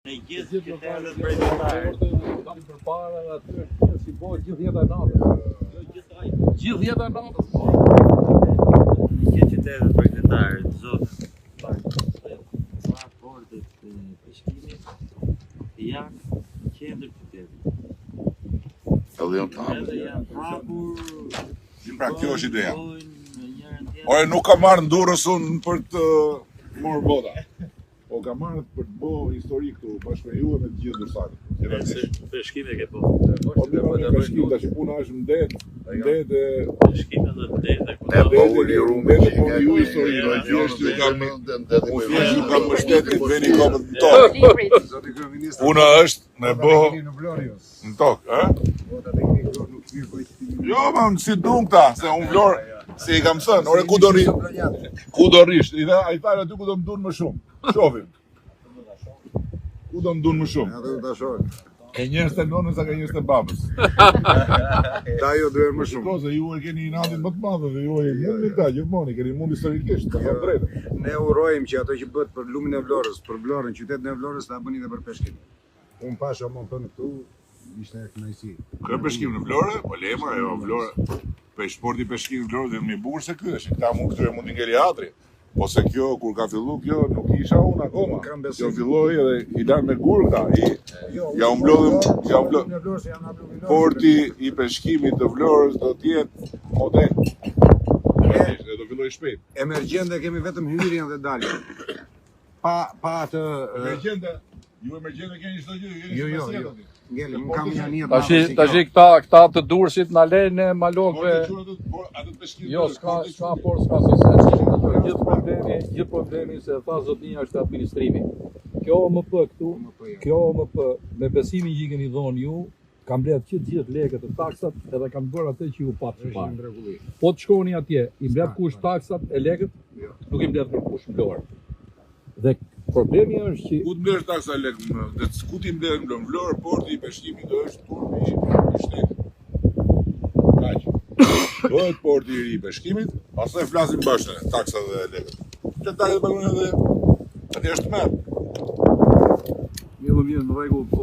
Në gjithë qytetet qytetarë. Kam përpara aty është si po gjithë jeta e natës. Gjithë jeta e natës. Në gjithë qytetet qytetarë, zonë raportet e peshkimit janë në qendër qytetit. Edhe janë të Edhe janë hapur. Pra kjo është ideja. Ore nuk ka marrë ndurës unë për të morë bota. Po ka marrë për të bo histori këtu bashkë me ju e me të gjithë Durrësanin. Peshkime ke po. Po me peshkim, tash puna është në det e... Peshkime dhe ndete. Ne po u lirume që po ju historinë, thjesht ju kam mbështetit veni komët në tokë. Puna është me bo në tokë, Jo, ma në si dum këta, se unë Vlorë, si i kam thënë, ore ku do rish, i thajnë aty ku do më dunë më shumë, shofim. Ku do më dunë më shumë. E njërës të nonës, a ka njërës të babës. Ta jo duhet më shumë. Shiko, se ju e keni inatin më të madhe, dhe ju e mundi ta, gjithmoni, keni mundi historikisht, të kam drejtë. Ne urojmë që ato që bëhet për lumin e Vlorës, për Vlorën, qytetin e Vlorës, ta bëni dhe për peshkim. Unë pasha më thënë këtu, ishte e kënaqësi. Kë peshkim në Vlorë, po lema, jo, Vlorë, për sporti peshkim në Vlorë dhe më i bukur se ky është, këta mund këtyre mundi ngeli atri. Po se kjo, kur ka fillu kjo, nuk isha unë akoma. Jo filloi edhe i lanë me gurë këta, ja umblodhëm, porti i peshkimit të Vlorës do t'jetë model. Dhe do filloj shpejt. Emergjente kemi vetëm hyrjen dhe daljen. Pa atë... Emergjente? Ju emergjente keni çdo gjë, keni Jo. Ngeli, unë kam një një Tash këta të Durrësit na lejnë malokve. Jo, s'ka si se. Gjithë problemi se tha zotnia është administrimi. Kjo OMP këtu, kjo OMP me besimin që i keni dhënë ju, kam mbledh që gjithë lekët e taksat edhe kam bërë atë që ju patë parë. Po të shkoni atje, i mbledh kush taksat e lekët, nuk i mbledh për kush Vlorë. Dhe problemi është që... Ku të mbledh taksa lekë, dhe ku ti mbledh në Vlorë, porti i peshkimit do është turpi i shtetit. Kaq. Bëhet porti i peshkimit, pastaj flasim bashkë taksa dhe lekët. Që taksa bëjnë edhe atje është merr. Mirë, në rregull, po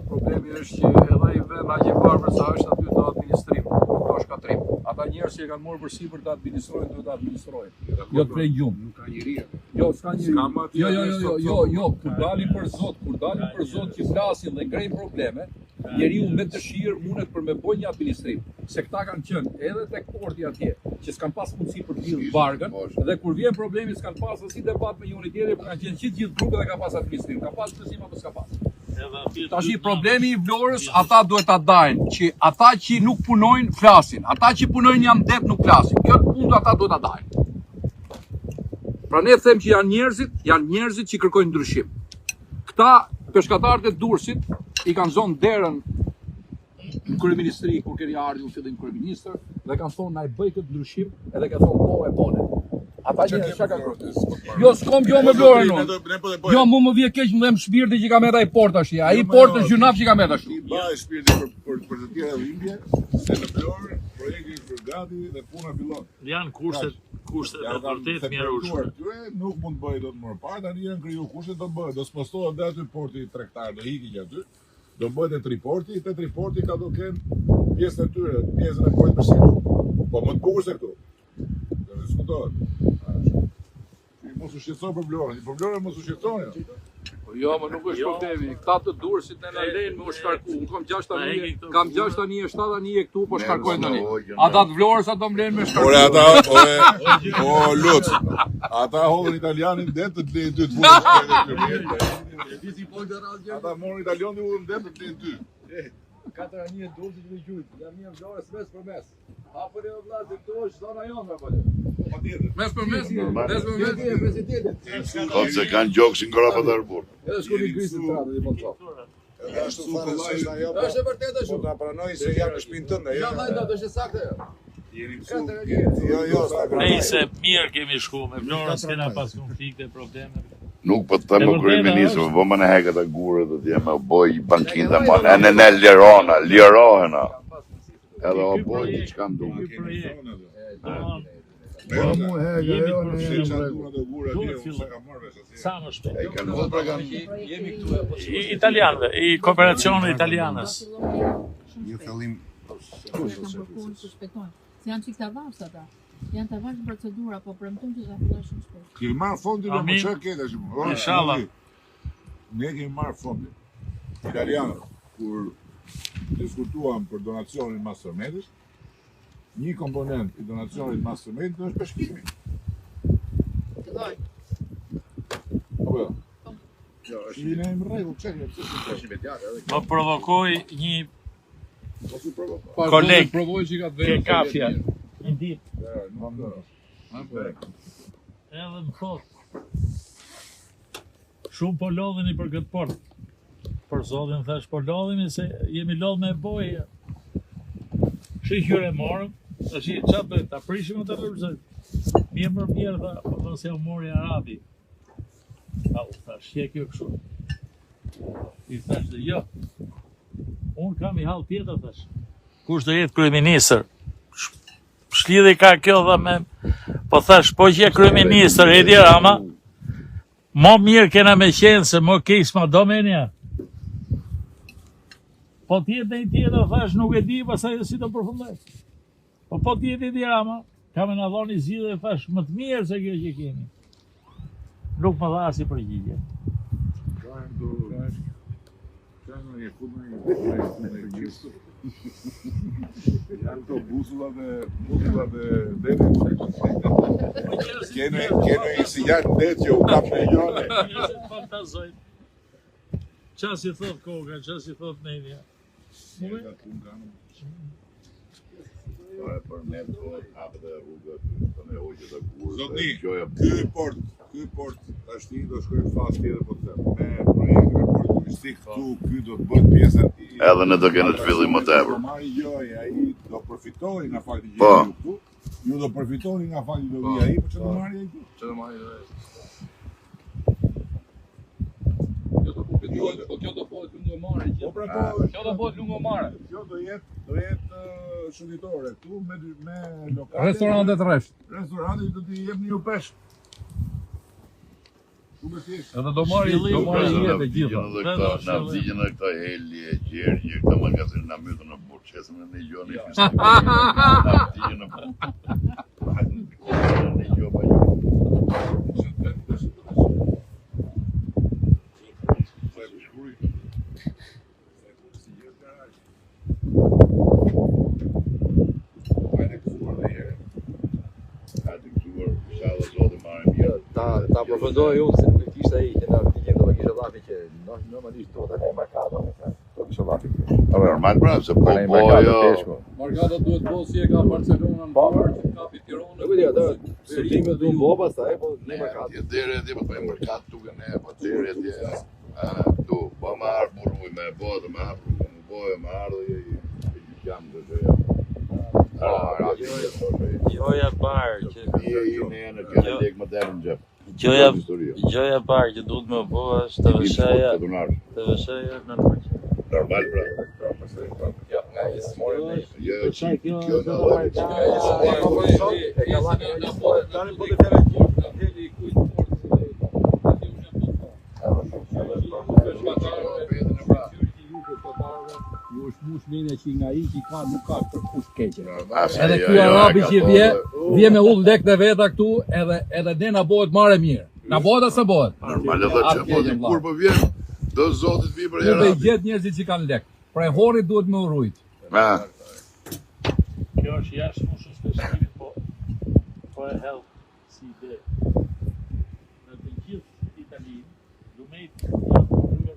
problemi është që edhe i vend aq i varfër sa është aty të administrim, to shkatrim. Ata njerëz që e kanë marrë përsipër të administrojnë, duhet të administrojnë. Jo të prej gjumë. Nuk ka njëri. Jo, s'ka njëri. Jo, kur dalin për Zot që flasin dhe ngrehin probleme, njeriu me dëshirë mundet për me bojë një administrim. Se këta kanë qenë edhe tek porti atje, që s'kan pas mundësi për të lidhur barkën, dhe kur vjen problemi s'kan pas asnjë debat me njëri tjetrin, por kanë qenë gjithë grupet dhe ka pas administrim. Ka pas besim apo s'ka pas? Tash problemi i Vlorës, ata duhet ta dajnë që ata që nuk punojnë flasin, ata që punojnë janë det nuk flasin. Kjo punë ata duhet ta dajnë. Pra ne them që janë njerëzit që kërkojnë ndryshim. Këta peshkatarët e Durrësit i kanë zonë derën në kryeministri kur keni ardhur fillim kryeministër dhe kanë thonë na i bëj këtë ndryshim edhe ka thonë po e bone. Ata që shaka Jo, s'kom jo me Vlorën unë. Jo, mu më vje keq më dhem shpirti që ka me ai port tash. Ai port është gjunaf që ka me tash. I bëj shpirti për të tjera dhimbje, se në Vlorë projekti është gati dhe puna fillon. Janë kushtet e vërtet mjerueshme. Nuk mund të bëjë dot më parë, tani janë kriju kushtet do bëhet, do spostohet dhe aty porti tregtar, do hiqi që aty. Do bëhet e triporti, te triporti ka do kenë pjesën e tyre, pjesën e portit peshkimit. Po më të bukur se këtu. Do diskutohet. Mos u shqetëson për Vlorën, për Vlorën mos u shqetësoni. Jo, më nuk është problemi. Këta të Durrësit ne na lejnë me u shkarku. Unë kam 6 tani e 7 tani e këtu po shkarkojnë tani. Ata të Vlorës ato më lejnë me shkarku. O Luc, ata hodhën italianin det të lejnë ty të vullës. Ata morën italianin dhe udhën det të lejnë ty. 4 anije Durrësit me gjujt. Jam një Vlorës mes për mes. Apo ne vëllazë këtu është zona jonë apo? Mes për mes, Thotë se kanë gjoksin kora për të arbur. Edhe shkoni grisit të radhë, i mund është e vërtetë Po ta pranoj se janë në shtëpinë tënde. Ja, vajta, është saktë. Jo, Nëse mirë kemi shku me Vlorën, s'kena pas konflikte, probleme. Nuk po të thëmë kryeministër, po më në heket e gurët dhe t'jem e boj bankin dhe më në lirohena. Edhe o boj që kanë duke. Jemi të Se përfshirë. çanturat e vura atje, unë se kam marrë vesh atje. Sa më shpejt. Ai kanë vënë pra Jemi këtu I italianëve, i kooperacionit italianës. Një fillim Kam përpunë të shpejtojnë. Se janë çik të avash ata. Janë të avash procedura, po premton që ta filloj shumë shpejt. Kemi marrë fondin e më Amin. çka ke tash. Inshallah. Ne kemi marrë fondin. Italianët kur diskutuam për donacionin mas tërmetit, një komponent i donacionit mas tërmetit është peshkimi. Filloj. Apo jo? Është në rregull, çfarë është? Më provokoi një Mos u provo. Koleg, provoj që ka të ke kafja. Një ditë. Edhe më thot, shumë po lodheni për këtë port. Për zotin thash, po lodhemi se jemi lodh me bojë. Shiqyre morëm, tash çfarë bëj, ta prishim atë rrugë. Mirë tha, po thon se u mori arabi. Au, thash, je kjo kështu. I thash se jo. Unë kam i hall tjetër thash. Kush do jetë kryeministër? Shlidhi ka kjo dha me, po thash, po që je kryeministër, Edi Rama, mo mirë kena me qenë se mo kejs ma domenja. Po tjetë dhe i tjetër, thash, nuk e di, pasaj si të përfundoj. Po tjetë Edi Rama, ka me në dhoni zhjithë dhe thash, më të mirë se kjo që kemi. Nuk më dha si përgjigje. Janë këto buzullat e detit. Kene i si janë det që u kap në njone. Njerëzit fantazojnë. Qa si thot koka, qa si thot nenja. Zotni, ky port tashti do shkojë në fazë tjetër po të them. Me projektin e portit turistik këtu, ky do të bëhet pjesë e tij. Edhe ne do kemi të fillim më tepër. Do marrë joj, ai do përfitojë nga fakti që Po. jeni ju këtu. Ju do përfitoni nga fakti do vi ai, por çfarë do marrë ai këtu? Çfarë marrë ai? Kjo do bëhet lungomare. Po pra po, Kjo do bëhet lungomare. kjo do jetë shëndetore këtu me lokale. Restorante të rresht. Restorante do t'i jepni ju peshk. Shumë e thjeshtë. Edhe do marrë jetë e gjitha. Edhe këta, na vdiqen edhe këta helje, gjergje, këta magazinë na mytën në burë, çesën në gjoni fistim. Na vdiqen në burë. Në gjë pa gjë. Ta përfundoj unë se nuk kishte ai që na vdiqen do kishte dhafi që normalisht do ta kemi markato. Do kishte dhafi. Po normal pra, se po Para po markato jo. peshku. Markata duhet bëu si e ka Barcelona në parë, që kapi Tiranën. Nuk e di atë, sërtimet duhen bëu pastaj, po Ne në markato. atje deri atje po bëjmë merkat duke ne, po deri atje. Tu, po më ardh burrë me botë, më ardh, më bojë, më ardh i jam do të ja. Gjoja parë që Ne kemi lek më tepër në xhep. gjoja parë që duhet më bëu është të vëshaja në Normal pra. Jo, nga is more than Jo, Çfarë kjo? kjo në lloj. e ka dhënë Tani po të thënë port, heli kujt port. Ju është mush mene që nga i që ka nuk ka për kush keqe. Edhe ky arabi që vje me ull lek dhe veta këtu, edhe ne na bëhet marrë mirë. Na bëhet ose bëhet? Normal edhe që po ti kur po vjen, do zotit vi për Ju be Arabi. gjet njerëzit që kanë lek. Pra e horrit duhet me urrujt. Kjo është jashtë moshës peshkimit, po e hell si ide.